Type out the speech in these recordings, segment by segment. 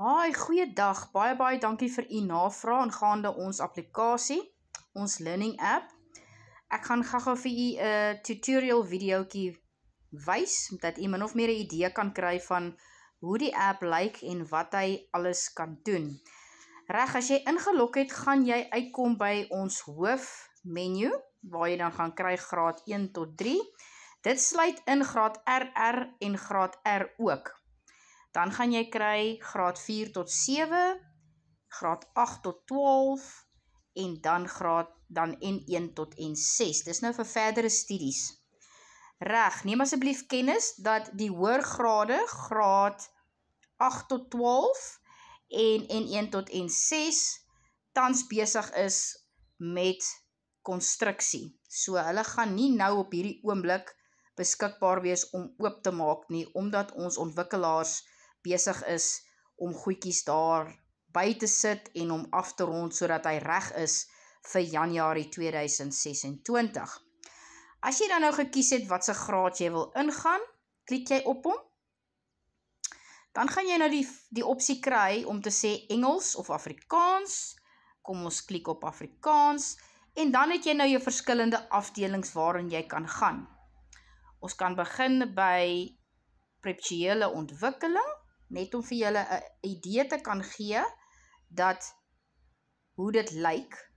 Haai, goeiedag. Baie dankie vir u navraag aangaande ons applikasie, ons learning app. Ek gaan gou vir u 'n tutorial videoetjie wys, dat u min of meer 'n idee kan kry van hoe die app lyk en wat hy alles kan doen. Reg, as jy ingelog het, gaan jy uitkom by ons hoofmenu, waar jy dan gaan kry graad 1 tot 3. Dit sluit in graad RR en graad R ook. Dan gaan jy kry graad 4 tot 7, graad 8 tot 12 en dan dan N1 tot N6. Dis nou vir verdere studies. Reg, neem asseblief kennis dat die hoër grade, graad 8 tot 12 en N1 tot N6 tans besig is met konstruksie. So hulle gaan nie nou op hierdie oomblik beskikbaar wees om oop te maak nie, omdat ons ontwikkelaars besig is om goedjies daar by te sit en om af te rond sodat hy reg is vir Januarie 2026. As jy dan nou gekies het wat se graad jy wil ingaan, klik jy op hom. Dan gaan jy nou die opsie kry om te sê Engels of Afrikaans. Kom ons klik op Afrikaans en dan het jy nou jou verskillende afdelings waarin jy kan gaan. Ons kan begin by preptuele ontwikkeling, net om vir julle 'n idee te kan gee dat hoe dit lyk.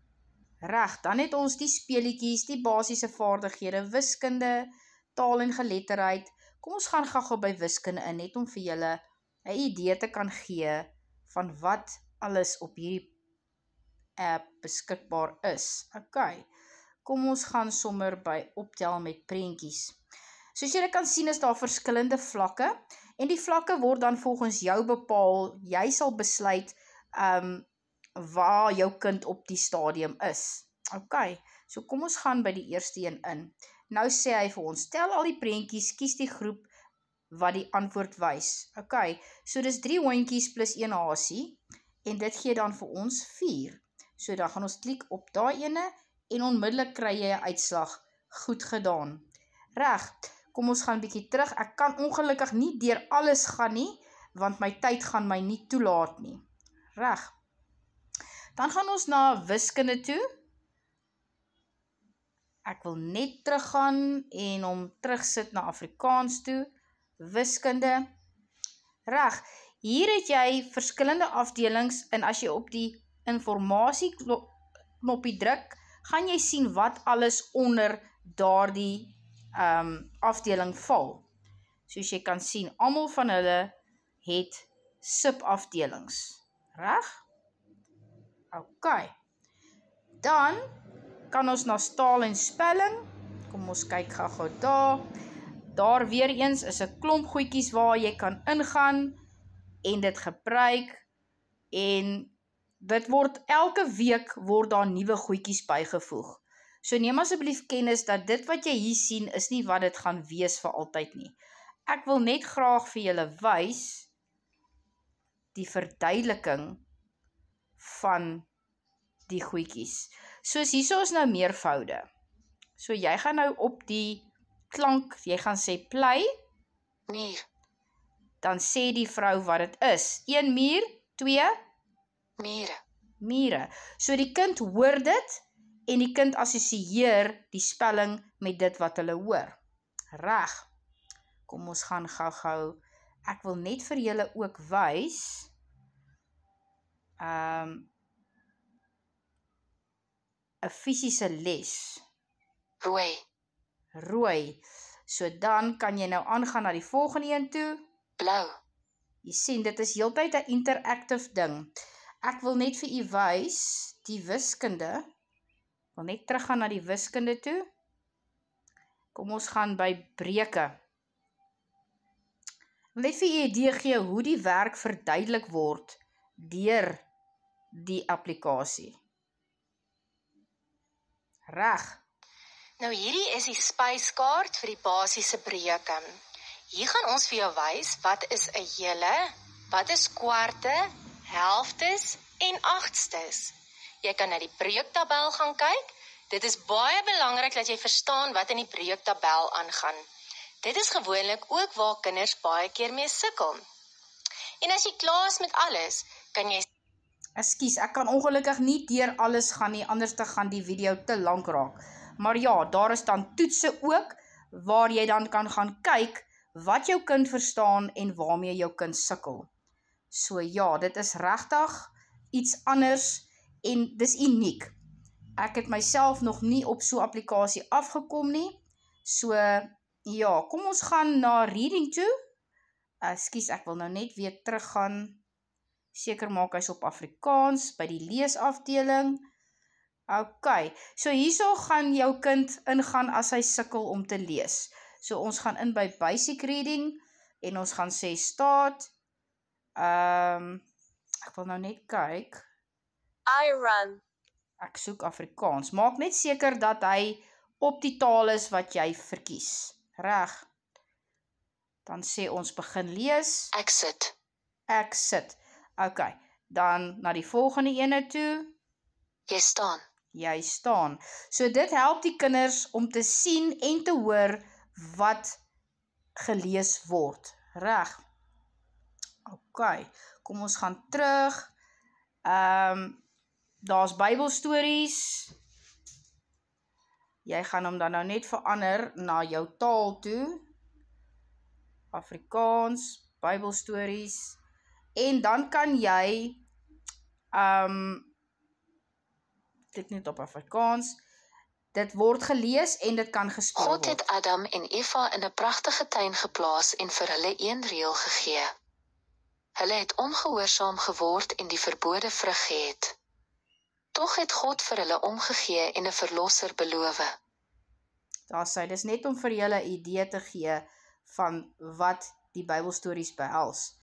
Reg, dan het ons die speletjies, die basiese vaardighede, wiskunde, taal en geletterdheid. Kom ons gaan gou by wiskunde in, net om vir julle 'n idee te kan gee van wat alles op hierdie app beskikbaar is. OK, kom ons gaan sommer by optel met prentjies. Soos julle kan sien is daar verskillende vlakke en die vlakke word dan volgens jou bepaal. Jy sal besluit waar jou kind op die stadium is. OK, so kom ons gaan by die eerste een in. Nou sê hy vir ons, tel al die prentjies, kies die groep wat die antwoord wys. OK, so dis 3 hondjies plus 1 hasie en dit gee dan vir ons 4. So dan gaan ons klik op daai ene en onmiddellik kry jy 'n uitslag. Goed gedaan. Reg, kom ons gaan bietjie terug. Ek kan ongelukkig nie deur alles gaan nie, want my tyd gaan my nie toelaat nie. Reg. Dan gaan ons na wiskunde toe. Ek wil net teruggaan en hom terugsit na Afrikaans toe. Wiskunde. Reg, hier het jy verskillende afdelings en as jy op die informasie knoppie druk, gaan jy sien wat alles onder daardie afdeling val. Soos jy kan sien, almal van hulle het subafdelings. Reg? OK. Dan kan ons na taal en spelling. Kom ons kyk gou daar. Daar weer eens is 'n klomp goedjies waar jy kan ingaan en dit gebruik en dit word elke week word daar nuwe goedjies bygevoeg. So neem asseblief kennis dat dit wat jy hier sien is nie wat dit gaan wees vir altyd nie. Ek wil net graag vir julle wys die verduideliking van die goedjies. Soos hierso is nou meervoude. So jy gaan nou op die klank, jy gaan sê play. Muur. Dan sê die vrou wat dit is. 1 muur, 2 Mure. mure. So die kind hoor dit en die kind assosieer die spelling met dit wat hulle hoor. Reg. Kom ons gaan gou. Ek wil net vir julle ook wys 'n fisiese les. Rooi. So dan kan jy nou aangaan na die volgende een toe. Blou. Jy sien, dit is heeltyd 'n interactive ding. Ek wil net vir u wys die wiskunde. Ek wil net teruggaan na die wiskunde toe. Kom ons gaan by breuke. Ek wil net vir u 'n idee gee hoe die werk verduidelik word deur die applikasie. Reg. Nou hierdie is die spyskaart vir die basiese breuke. Hier gaan ons vir jou wys wat is 'n hele, wat is kwarte, helftes en agtstes. Jy kan na die breuktabel gaan kyk. Dit is baie belangrik dat jy verstaan wat in die breuktabel aangaan. Dit is gewoonlik ook waar kinders baie keer mee sukkel. En as jy klaar is met alles, kan jy Ekskuus, ek kan ongelukkig nie deur alles gaan nie, anders te gaan die video te lank raak. Maar ja, daar is dan toetse ook, waar jy dan kan gaan kyk wat jou kind verstaan en waarmee jou kind sukkel. So ja, dit is regtig iets anders en dis uniek. Ek het myself nog nie op so 'n applikasie afgekom nie. So ja, kom ons gaan na reading toe. Ekskuus, ek wil nou net weer teruggaan. Seker maak hy's op Afrikaans by die leesafdeling. OK, so hierso gaan jou kind ingaan as hy sukkel om te lees. So ons gaan in by basic reading en ons gaan sê staat. Ek wil nou net kyk. I run. Ek soek Afrikaans. Maak net seker dat hy op die taal is wat jy verkies. Reg. Dan sê ons begin lees. Ek sit. Ek sit. OK, dan na die volgende ene toe. Jy staan. Jy staan. So dit help die kinders om te sien en te hoor wat gelees word. Reg. OK, kom ons gaan terug. Daar's Bybelstories. Jy gaan hom dan nou net verander na jou taal toe. Afrikaans, Bybelstories. En dan kan jy klik net op Afrikaans. Dit word gelees en dit kan gespeel word. God het Adam en Eva in 'n pragtige tuin geplaas en vir hulle een reël gegee. Hulle het ongehoorsaam geword en die verbode vrug geëet. Tog het God vir hulle omgegee en 'n verlosser beloof. Daar sê, dis net om vir julle 'n idee te gee van wat die Bybelstories behels.